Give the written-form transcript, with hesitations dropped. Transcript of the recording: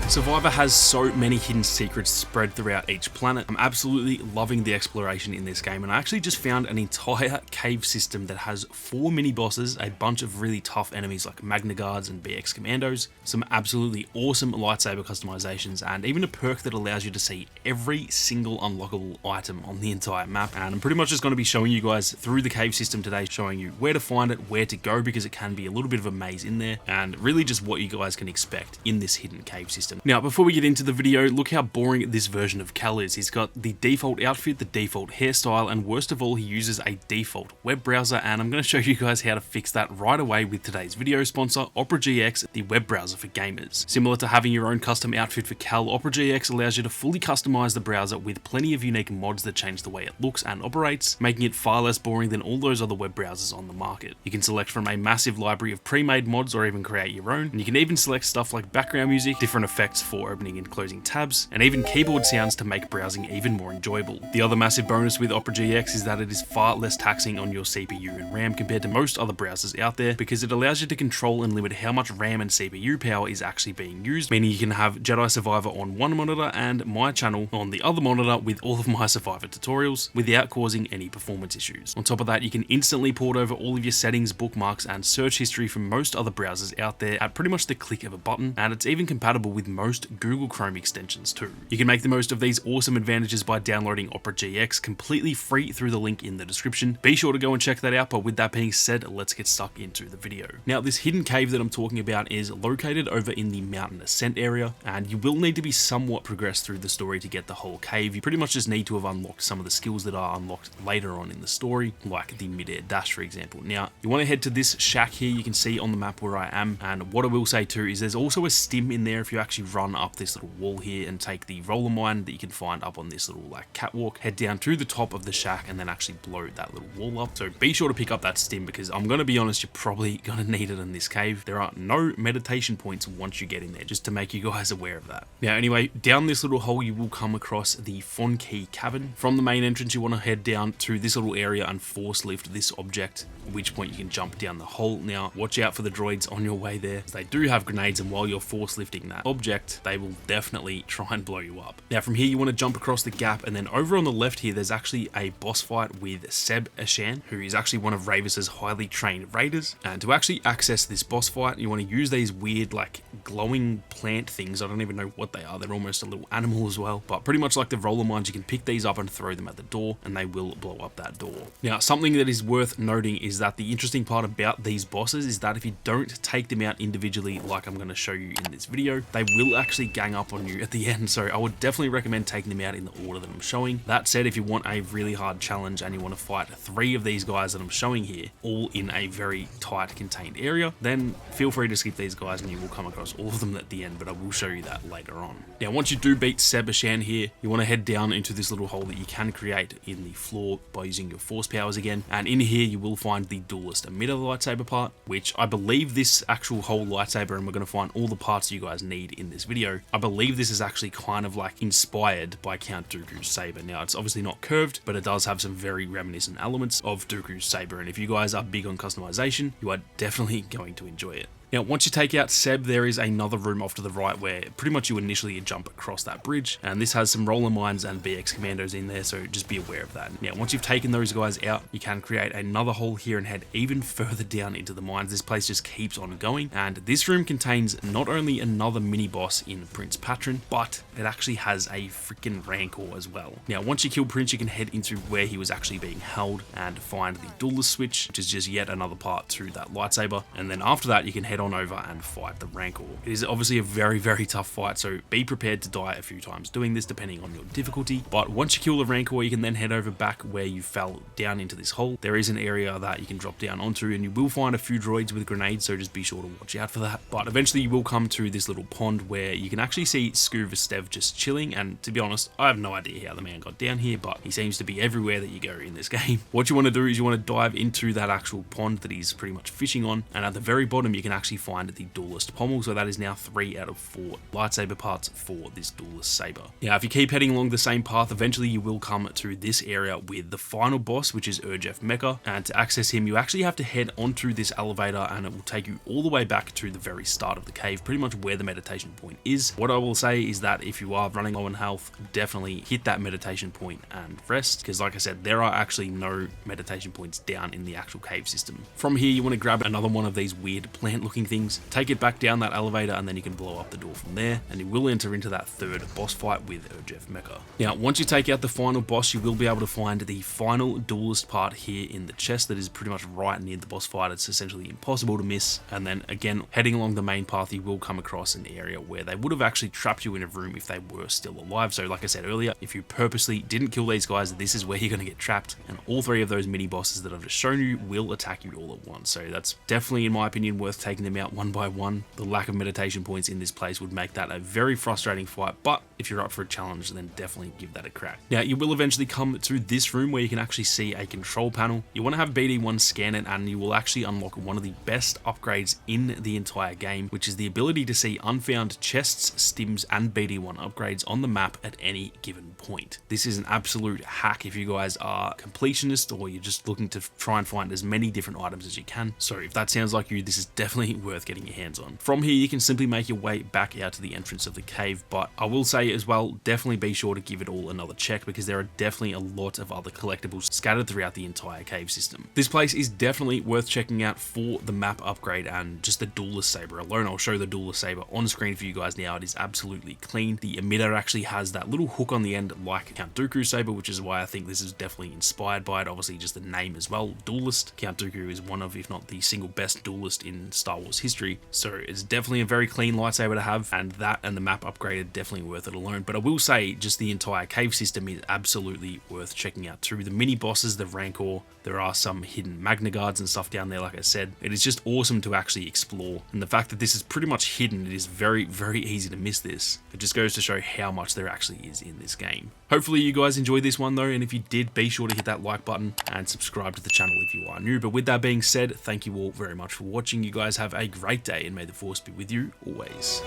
Survivor has so many hidden secrets spread throughout each planet. I'm absolutely loving the exploration in this game, and I actually just found an entire cave system that has 4 mini bosses, a bunch of really tough enemies like Magna Guards and BX Commandos, some absolutely awesome lightsaber customizations, and even a perk that allows you to see every single unlockable item on the entire map. And I'm pretty much just going to be showing you guys through the cave system today, showing you where to find it, where to go, because it can be a little bit of a maze in there, and really just what you guys can expect in this hidden cave system. Now, before we get into the video, look how boring this version of Cal is. He's got the default outfit, the default hairstyle, and worst of all, he uses a default web browser, and I'm going to show you guys how to fix that right away with today's video sponsor, Opera GX, the web browser for gamers. Similar to having your own custom outfit for Cal, Opera GX allows you to fully customize the browser with plenty of unique mods that change the way it looks and operates, making it far less boring than all those other web browsers on the market. You can select from a massive library of pre-made mods or even create your own, and you can even select stuff like background music, different effects for opening and closing tabs, and even keyboard sounds to make browsing even more enjoyable. The other massive bonus with Opera GX is that it is far less taxing on your CPU and RAM compared to most other browsers out there, because it allows you to control and limit how much RAM and CPU power is actually being used, meaning you can have Jedi Survivor on one monitor and my channel on the other monitor with all of my Survivor tutorials without causing any performance issues. On top of that, you can instantly port over all of your settings, bookmarks, and search history from most other browsers out there at pretty much the click of a button, and it's even compatible with most Google Chrome extensions too. You can make the most of these awesome advantages by downloading Opera GX completely free through the link in the description. Be sure to go and check that out, but with that being said, let's get stuck into the video. Now, this hidden cave that I'm talking about is located over in the Mountain Ascent area, and you will need to be somewhat progressed through the story to get the whole cave. You pretty much just need to have unlocked some of the skills that are unlocked later on in the story, like the mid-air dash, for example. Now, you want to head to this shack here you can see on the map where I am, and what I will say too is there's also a stim in there if you actually run up this little wall here and take the roller mine that you can find up on this little like catwalk, head down to the top of the shack and then actually blow that little wall up. So be sure to pick up that stim, because I'm going to be honest, you're probably going to need it in this cave. There are no meditation points once you get in there, just to make you guys aware of that. Now anyway, down this little hole you will come across the Fon Key Cavern. From the main entrance you want to head down to this little area and force lift this object, at which point you can jump down the hole. Now watch out for the droids on your way there. They do have grenades, and while you're force lifting that object, they will definitely try and blow you up. Now from here you want to jump across the gap, and then over on the left here there's actually a boss fight with Seb Ashan, who is actually one of Ravis's highly trained raiders. And to actually access this boss fight, you want to use these weird like glowing plant things. I don't even know what they are. They're almost a little animal as well, but pretty much like the roller mines, you can pick these up and throw them at the door and they will blow up that door. Now something that is worth noting is that the interesting part about these bosses is that if you don't take them out individually like I'm going to show you in this video, they will actually gang up on you at the end. So I would definitely recommend taking them out in the order that I'm showing. That said, if you want a really hard challenge and you want to fight 3 of these guys that I'm showing here, all in a very tight contained area, then feel free to skip these guys and you will come across all of them at the end, but I will show you that later on. Now once you do beat Seb Ashan here, you want to head down into this little hole that you can create in the floor by using your force powers again, and in here you will find the duelist emitter lightsaber part, which I believe this actual whole lightsaber, and we're going to find all the parts you guys need in this video, I believe this is actually kind of like inspired by Count Dooku's saber. Now it's obviously not curved, but it does have some very reminiscent elements of Dooku's saber, and if you guys are big on customization, you are definitely going to enjoy it. Now, once you take out Seb, there is another room off to the right where pretty much you initially jump across that bridge, and this has some roller mines and BX Commandos in there, so just be aware of that. Now, once you've taken those guys out, you can create another hole here and head even further down into the mines. This place just keeps on going, and this room contains not only another mini boss in Prince Patron, but it actually has a freaking Rancor as well. Now, once you kill Prince, you can head into where he was actually being held and find the duelist switch, which is just yet another part to that lightsaber, and then after that, you can head on over and fight the Rancor. It is obviously a very, very tough fight, so be prepared to die a few times doing this depending on your difficulty, but once you kill the Rancor, you can then head over back where you fell down into this hole. There is an area that you can drop down onto, and you will find a few droids with grenades, so just be sure to watch out for that. But eventually you will come to this little pond where you can actually see Scuva Stev just chilling, and to be honest, I have no idea how the man got down here, but he seems to be everywhere that you go in this game. What you want to do is you want to dive into that actual pond that he's pretty much fishing on, and at the very bottom you can actually actually find the Duelist pommel, so that is now 3 out of 4 lightsaber parts for this Duelist saber. Now, if you keep heading along the same path, eventually you will come to this area with the final boss, which is Urjeff Mecha, and to access him, you actually have to head onto this elevator, and it will take you all the way back to the very start of the cave, pretty much where the meditation point is. What I will say is that if you are running low on health, definitely hit that meditation point and rest, because like I said, there are actually no meditation points down in the actual cave system. From here, you want to grab another one of these weird plant looking things, take it back down that elevator, and then you can blow up the door from there, and you will enter into that third boss fight with Urjeff Mecha. Now, once you take out the final boss, you will be able to find the final Duelist part here in the chest that is pretty much right near the boss fight. It's essentially impossible to miss, and then again, heading along the main path, you will come across an area where they would have actually trapped you in a room if they were still alive. So like I said earlier, if you purposely didn't kill these guys, this is where you're going to get trapped, and all 3 of those mini bosses that I've just shown you will attack you all at once. So that's definitely, in my opinion, worth taking them out one by one. The lack of meditation points in this place would make that a very frustrating fight, but if you're up for a challenge, then definitely give that a crack. Now, you will eventually come to this room where you can actually see a control panel. You want to have BD1 scan it, and you will actually unlock one of the best upgrades in the entire game, which is the ability to see unfound chests, stims, and BD1 upgrades on the map at any given point. This is an absolute hack if you guys are completionists or you're just looking to try and find as many different items as you can. So if that sounds like you, this is definitely worth getting your hands on. From here, you can simply make your way back out to the entrance of the cave, but I will say as well, definitely be sure to give it all another check, because there are definitely a lot of other collectibles scattered throughout the entire cave system. This place is definitely worth checking out for the map upgrade and just the Duelist saber alone. I'll show the Duelist saber on screen for you guys now. It is absolutely clean. The emitter actually has that little hook on the end like Count Dooku saber, which is why I think this is definitely inspired by it. Obviously just the name as well, Duelist. Count Dooku is one of, if not the single best duelist in Star Wars history, so it's definitely a very clean lightsaber to have, and that and the map upgrade are definitely worth it alone. But I will say, just the entire cave system is absolutely worth checking out too. The mini bosses, the Rancor, there are some hidden Magna Guards and stuff down there. Like I said, it is just awesome to actually explore, and the fact that this is pretty much hidden, it is very, very easy to miss this. It just goes to show how much there actually is in this game. Hopefully you guys enjoyed this one though, and if you did, be sure to hit that like button and subscribe to the channel if you are new. But with that being said, thank you all very much for watching. You guys have a great day, and may the Force be with you always.